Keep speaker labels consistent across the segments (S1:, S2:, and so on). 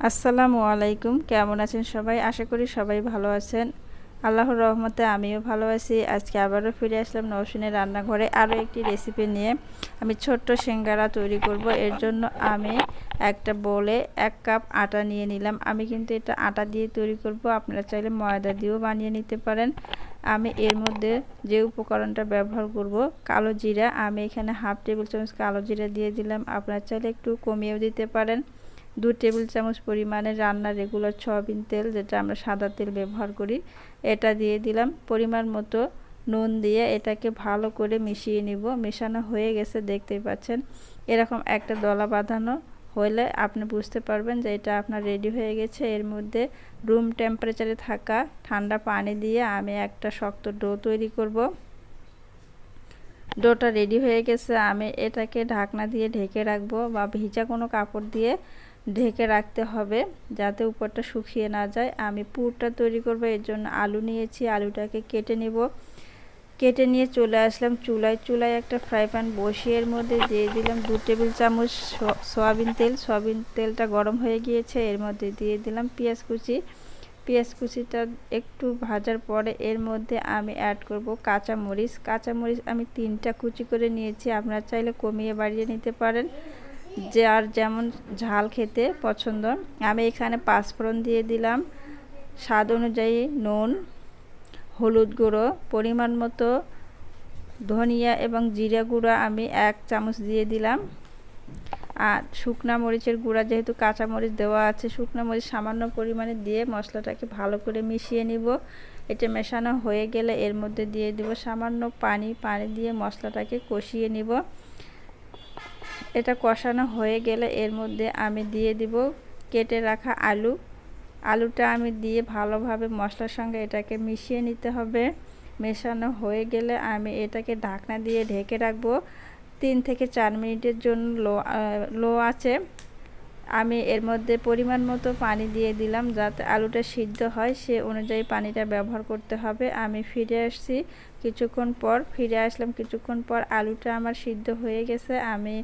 S1: আসসালামু আলাইকুম। কেমন আছেন সবাই? আশা করি সবাই ভালো আছেন। আল্লাহর রহমতে আমিও ভালো আছি। আজকে আবারও ফিরে আসলাম নওশিনের রান্নাঘরে আরও একটি রেসিপি নিয়ে। আমি ছোট্ট সিঙ্গারা তৈরি করব। এর জন্য আমি একটা বোলে 1 কাপ আটা নিয়ে নিলাম। আমি কিন্তু এটা আটা দিয়ে তৈরি করব। আপনারা চাইলে ময়দা দিয়েও বানিয়ে নিতে পারেন। আমি এর মধ্যে যে উপকরণটা ব্যবহার করব, কালো জিরা, আমি এখানে হাফ টেবিল চামচ কালো জিরা দিয়ে দিলাম। আপনারা চাইলে একটু কমিয়েও দিতে পারেন। 2 টেবিল চামচ পরিমাণে রান্নার রেগুলার সয়াবিন তেল, যেটা আমরা সাদা তেল ব্যবহার করি, এটা দিয়ে দিলাম। পরিমাণ মতো নুন দিয়ে এটাকে ভালো করে মিশিয়ে নিব। মেশানো হয়ে গেছে, দেখতেই পাচ্ছেন। এরকম একটা দলা বাঁধানো হলে আপনি বুঝতে পারবেন যে এটা আপনার রেডি হয়ে গেছে। এর মধ্যে রুম টেম্পারেচারে থাকা ঠান্ডা পানি দিয়ে আমি একটা শক্ত ডো তৈরি করব। ডোটা রেডি হয়ে গেছে। আমি এটাকে ঢাকনা দিয়ে ঢেকে রাখবো বা ভিজা কোনো কাপড় দিয়ে ঢেকে রাখতে হবে, যাতে উপরটা শুকিয়ে না যায়। আমি পুরটা তৈরি করব, এর জন্য আলু নিয়েছি। আলুটাকে কেটে নেব। কেটে নিয়ে চলে আসলাম চুলায় একটা ফ্রাই প্যান বসিয়ে এর মধ্যে দিয়ে দিলাম 2 টেবিল চামচ সয়াবিন তেল। সয়াবিন তেলটা গরম হয়ে গিয়েছে। এর মধ্যে দিয়ে দিলাম পেঁয়াজ কুচিটা একটু ভাজার পরে এর মধ্যে আমি অ্যাড করব কাঁচামরিচ। আমি 3টা কুচি করে নিয়েছি। আপনারা চাইলে কমিয়ে বাড়িয়ে নিতে পারেন, যার যেমন ঝাল খেতে পছন্দ। আমি এখানে 5 ফোড়ন দিয়ে দিলাম, স্বাদ অনুযায়ী নুন, হলুদ গুঁড়ো, পরিমাণ মতো ধনিয়া এবং জিরা গুঁড়া আমি 1 চামচ দিয়ে দিলাম। আর শুকনা মরিচের গুঁড়া, যেহেতু কাঁচা মরিচ দেওয়া আছে, শুকনা মরিচ সামান্য পরিমাণে দিয়ে মশলাটাকে ভালো করে মিশিয়ে নিব। এটা মেশানো হয়ে গেলে এর মধ্যে দিয়ে দিব সামান্য পানি দিয়ে মশলাটাকে কষিয়ে নিব। এটা কষানো হয়ে গেলে এর মধ্যে আমি দিয়ে দিব কেটে রাখা আলুটা আমি দিয়ে ভালোভাবে মশলার সঙ্গে এটাকে মিশিয়ে নিতে হবে। মেশানো হয়ে গেলে আমি এটাকে ঢাকনা দিয়ে ঢেকে রাখবো 3 থেকে 4 মিনিটের জন্য লো আছে। আমি এর মধ্যে পরিমাণ মতো পানি দিয়ে দিলাম, যাতে আলুটা সিদ্ধ হয় সে অনুযায়ী পানিটা ব্যবহার করতে হবে। আমি ফিরে আসলাম কিছুক্ষণ পর আলুটা আমার সিদ্ধ হয়ে গেছে। আমি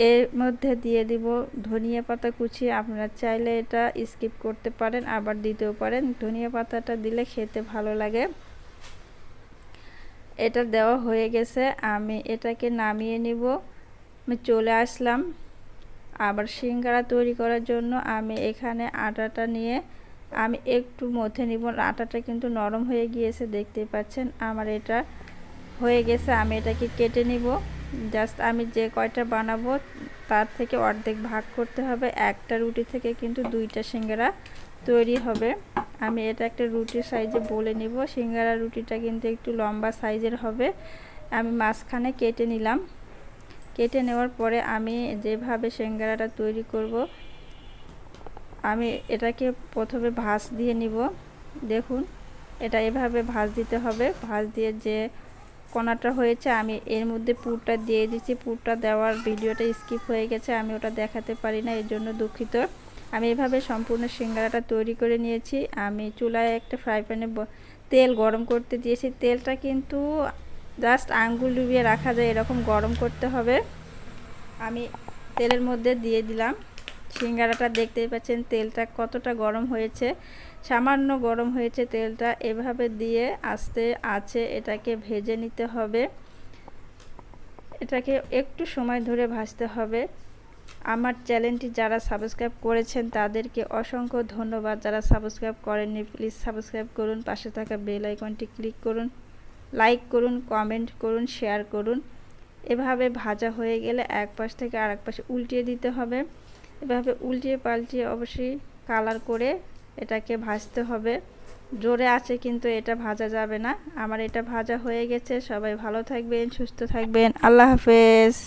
S1: এর মধ্যে দিয়ে দিব ধনিয়া পাতা কুচি। আপনারা চাইলে এটা স্কিপ করতে পারেন, আবার দিতেও পারেন। ধনিয়া পাতাটা দিলে খেতে ভালো লাগে। এটা দেওয়া হয়ে গেছে, আমি এটাকে নামিয়ে নিব। আমি চলে আসলাম আবার সিঙ্গারা তৈরি করার জন্য। আমি এখানে আটাটা নিয়ে আমি একটু মথে নিব। আটাটা কিন্তু নরম হয়ে গিয়েছে, দেখতেই পাচ্ছেন। আমার এটা হয়ে গেছে, আমি এটাকে কেটে নিব। জাস্ট আমি যে কয়টা বানাবো তার থেকে অর্ধেক ভাগ করতে হবে। একটা রুটি থেকে কিন্তু 2টা সিঙ্গারা তৈরি হবে। আমি এটা একটা রুটির সাইজে বলে নিব। সিঙ্গারা রুটিটা কিন্তু একটু লম্বা সাইজের হবে। আমি মাঝখানে কেটে নিলাম। কেটে নেওয়ার পরে আমি যেভাবে সিঙ্গারাটা তৈরি করব, আমি এটাকে প্রথমে ভাঁজ দিয়ে নিব। দেখুন, এটা এভাবে ভাঁজ দিতে হবে। ভাঁজ দিয়ে যে কোনাটা হয়েছে আমি এর মধ্যে পুরটা দিয়ে দিচ্ছি। পুরটা দেওয়ার ভিডিওটা স্কিপ হয়ে গেছে, আমি ওটা দেখাতে পারি না, এর জন্য দুঃখিত। আমি এভাবে সম্পূর্ণ সিঙ্গারাটা তৈরি করে নিয়েছি। আমি চুলায় একটা ফ্রাই প্যানে তেল গরম করতে দিয়েছি। তেলটা কিন্তু জাস্ট আঙ্গুল ডুবিয়ে রাখা যায়, এরকম গরম করতে হবে। আমি তেলের মধ্যে দিয়ে দিলাম সিঙ্গারাটা। দেখতেই পাচ্ছেন তেলটা কতটা গরম হয়েছে, সামান্য গরম হয়েছে তেলটা। এভাবে দিয়ে আস্তে আছে এটাকে ভেজে নিতে হবে। এটাকে একটু সময় ধরে ভাজতে হবে। আমার চ্যানেলটি যারা সাবস্ক্রাইব করেছেন তাদেরকে অসংখ্য ধন্যবাদ। যারা সাবস্ক্রাইব করেননি প্লিজ সাবস্ক্রাইব করুন, পাশে থাকা বেল আইকনটি ক্লিক করুন, লাইক করুন, কমেন্ট করুন, শেয়ার করুন। এভাবে ভাজা হয়ে গেলে এক পাশ থেকে আরেক পাশে উল্টিয়ে দিতে হবে। এভাবে উল্টিয়ে পাল্টিয়ে অবশ্যই কালার করে এটাকে ভাজতে হবে। জোরে আছে কিন্তু এটা ভাজা যাবে না। আমার এটা ভাজা হয়ে গেছে। সবাই ভালো থাকবেন, সুস্থ থাকবেন। আল্লাহ হাফেজ।